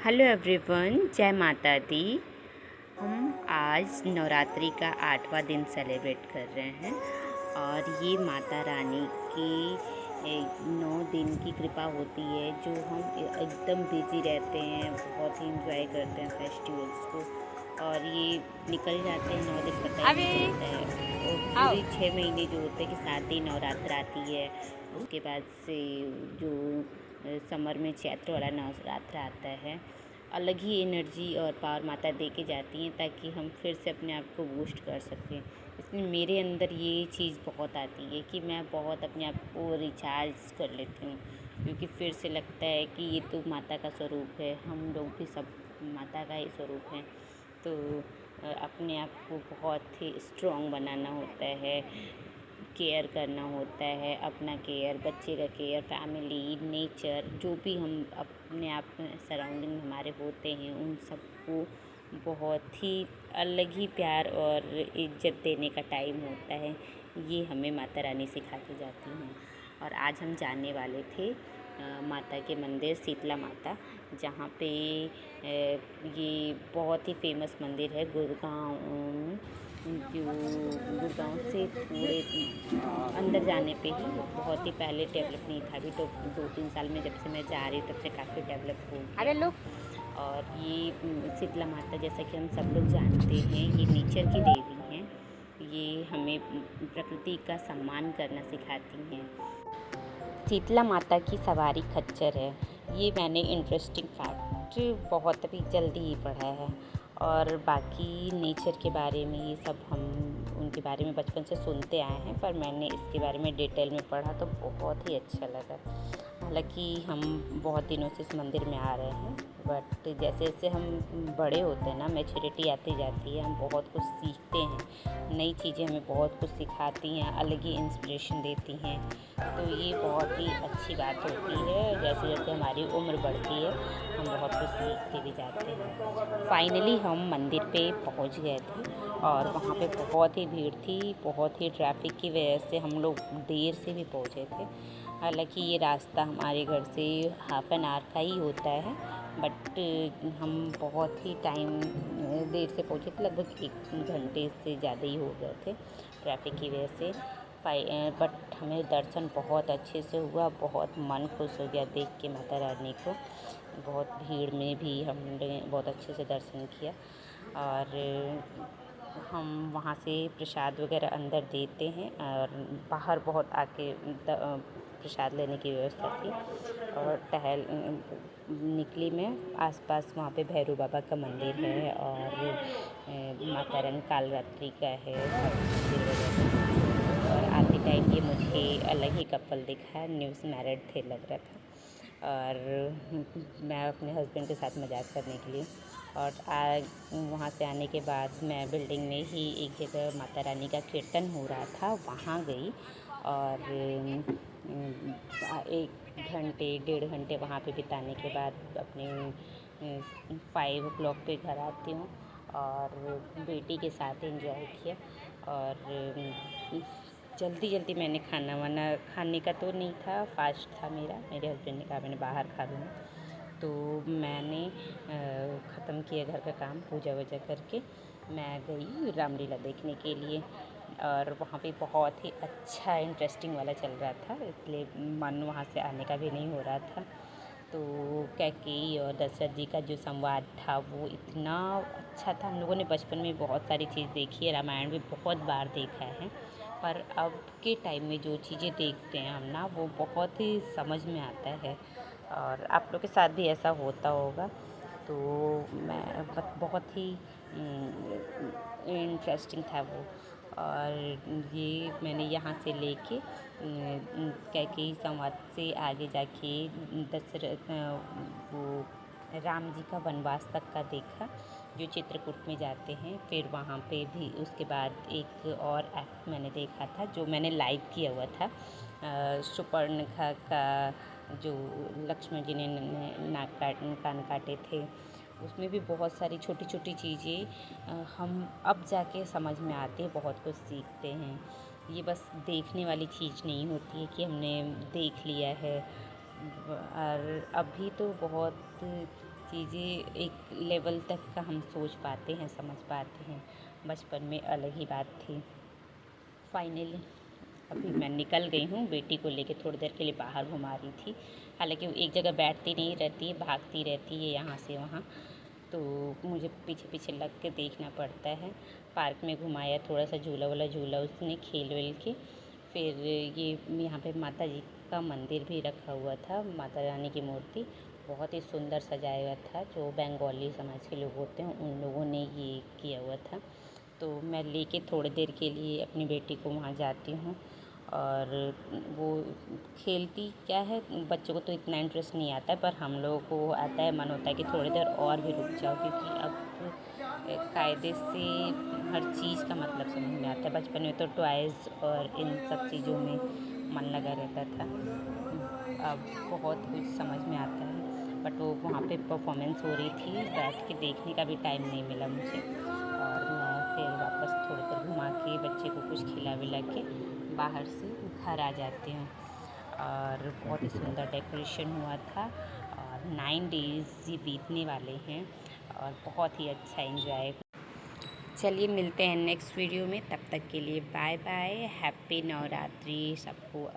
Hello everyone, जय माता दी। हम आज नवरात्रि का 8वां दिन सेलिब्रेट कर रहे हैं और ये माता रानी की 9 दिन की कृपा होती है जो हम एकदम बिजी रहते हैं, बहुत ही इंजॉय करते हैं फेस्टिवल्स को और ये निकल जाते हैं 9 दिन, पता ही नहीं चलता है। और पूरे 6 महीने जो होते हैं कि 7 दिन नवरात्र आती है, उसके बाद से जो समर में चैत्र वाला नवरात्र आता है, अलग ही एनर्जी और पावर माता दे के जाती हैं ताकि हम फिर से अपने आप को बूस्ट कर सकें। इसलिए मेरे अंदर ये चीज़ बहुत आती है कि मैं बहुत अपने आप को रिचार्ज कर लेती हूँ, क्योंकि फिर से लगता है कि ये तो माता का स्वरूप है, हम लोग भी सब माता का ही स्वरूप हैं। तो अपने आप को बहुत ही स्ट्रॉन्ग बनाना होता है, केयर करना होता है, अपना केयर, बच्चे का केयर, फैमिली, नेचर, जो भी हम अपने आप में सराउंडिंग हमारे होते हैं उन सबको बहुत ही अलग ही प्यार और इज्जत देने का टाइम होता है। ये हमें माता रानी सिखा के जाती हैं। और आज हम जाने वाले थे माता के मंदिर शीतला माता, जहाँ पे ये बहुत ही फेमस मंदिर है गुड़गांव में। जो गुड़गांव से थोड़े अंदर जाने पे ही, बहुत ही पहले डेवलप नहीं था, अभी तो 2-3 साल में जब से मैं जा रही हूँ तब से काफ़ी डेवलप हो गया है। और ये शीतला माता, जैसा कि हम सब लोग जानते हैं, ये नेचर की देवी हैं। ये हमें प्रकृति का सम्मान करना सिखाती हैं। शीतला माता की सवारी खच्चर है, ये मैंने इंटरेस्टिंग फैक्ट बहुत अभी जल्दी ही पढ़ा है। और बाकी नेचर के बारे में ये सब हम उनके बारे में बचपन से सुनते आए हैं, पर मैंने इसके बारे में डिटेल में पढ़ा तो बहुत ही अच्छा लगा। हालांकि हम बहुत दिनों से इस मंदिर में आ रहे हैं, बट जैसे जैसे हम बड़े होते हैं ना, मैच्योरिटी आती जाती है, हम बहुत कुछ सीखते हैं, नई चीज़ें हमें बहुत कुछ सिखाती हैं, अलग ही इंस्पिरेशन देती हैं। तो ये बहुत ही अच्छी बात होती है। जैसे जैसे हमारी उम्र बढ़ती है हम बहुत कुछ सीखते भी जाते हैं। फाइनली हम मंदिर पे पहुंच गए थे और वहाँ पे बहुत ही भीड़ थी, बहुत ही ट्रैफिक की वजह से हम लोग देर से भी पहुँचे थे। हालांकि ये रास्ता हमारे घर से हाफ एन आवर का ही होता है, बट हम बहुत ही टाइम देर से पहुँचे थे, लगभग 1 घंटे से ज़्यादा ही हो गए थे ट्रैफिक की वजह से। बट हमें दर्शन बहुत अच्छे से हुआ, बहुत मन खुश हो गया देख के माता रानी को। बहुत भीड़ में भी हमने बहुत अच्छे से दर्शन किया और हम वहाँ से प्रसाद वगैरह अंदर देते हैं और बाहर बहुत आके प्रसाद लेने की व्यवस्था थी। और निकली मैं आसपास, वहाँ पे भैरव बाबा का मंदिर है और माता रानी कालरात्रि का है सब मंदिर वगैरह। और आते टाइम ये मुझे अलग ही कपल दिखा, न्यूज़ मैरिड थे लग रहा था। और मैं अपने हस्बैंड के साथ मजाक करने के लिए, और वहाँ से आने के बाद मैं बिल्डिंग में ही एक जगह माता रानी का कीर्तन हो रहा था, वहाँ गई और 1-1.5 घंटे वहाँ पे बिताने के बाद अपने 5 o'clock पे घर आती हूँ और बेटी के साथ एंजॉय किया। और जल्दी जल्दी मैंने खाना वाना खाने का तो नहीं था, फास्ट था मेरा, मेरे हस्बैंड ने कहा मैंने बाहर खा लूँगा, तो मैंने ख़त्म किया घर का काम, पूजा वूजा करके मैं गई रामलीला देखने के लिए। और वहाँ पे बहुत ही अच्छा इंटरेस्टिंग वाला चल रहा था, इसलिए मन वहाँ से आने का भी नहीं हो रहा था। तो कैकेयी और दशरथ जी का जो संवाद था वो इतना अच्छा था। हम लोगों ने बचपन में बहुत सारी चीज़ देखी है, रामायण भी बहुत बार देखा है, पर अब के टाइम में जो चीज़ें देखते हैं हम ना, वो बहुत ही समझ में आता है। और आप लोग के साथ भी ऐसा होता होगा। तो मैं बहुत ही इंटरेस्टिंग था वो। और ये मैंने यहाँ से लेके कैकेयी संवाद से आगे जाके दशरथ वो राम जी का वनवास तक का देखा, जो चित्रकूट में जाते हैं। फिर वहाँ पे भी उसके बाद एक और एक्ट मैंने देखा था जो मैंने लाइव किया हुआ था, शूर्पणखा का जो लक्ष्मण जी ने कान काटे थे। उसमें भी बहुत सारी छोटी छोटी चीज़ें हम अब जाके समझ में आते हैं, बहुत कुछ सीखते हैं। ये बस देखने वाली चीज़ नहीं होती है कि हमने देख लिया है। और अभी तो बहुत चीज़ें एक लेवल तक का हम सोच पाते हैं, समझ पाते हैं। बचपन में अलग ही बात थी। फाइनली अभी मैं निकल गई हूँ, बेटी को लेके थोड़ी देर के लिए बाहर घुमा रही थी। हालांकि वो एक जगह बैठती नहीं रहती है, भागती रहती है यहाँ से वहाँ, तो मुझे पीछे पीछे लग के देखना पड़ता है। पार्क में घुमाया, थोड़ा सा झूला वूला झूला उसने खेल वेल के। फिर ये यहाँ पे माता जी का मंदिर भी रखा हुआ था, माता रानी की मूर्ति बहुत ही सुंदर सजाया हुआ था। जो बंगाली समाज के लोग होते हैं उन लोगों ने ये किया हुआ था। तो मैं लेके थोड़ी देर के लिए अपनी बेटी को वहाँ जाती हूँ, और वो खेलती क्या है, बच्चों को तो इतना इंटरेस्ट नहीं आता है, पर हम लोगों को आता है, मन होता है कि थोड़ी देर और भी रुक जाओ, क्योंकि अब कायदे से हर चीज़ का मतलब समझ में आता है। बचपन में तो टॉयज़ और इन सब चीज़ों में मन लगा रहता था, अब बहुत कुछ समझ में आता है। बट वो वहाँ पे परफॉर्मेंस हो रही थी, बैठ के देखने का भी टाइम नहीं मिला मुझे, और मैं फिर वापस थोड़ी देर घुमा के बच्चे को कुछ खिला विला के बाहर से घर आ जाती हूँ। और बहुत ही सुंदर डेकोरेशन हुआ था, और 9 डेज़ ये बीतने वाले हैं, और बहुत ही अच्छा एंजॉय। चलिए मिलते हैं नेक्स्ट वीडियो में, तब तक के लिए बाय बाय, हैप्पी नवरात्रि सबको।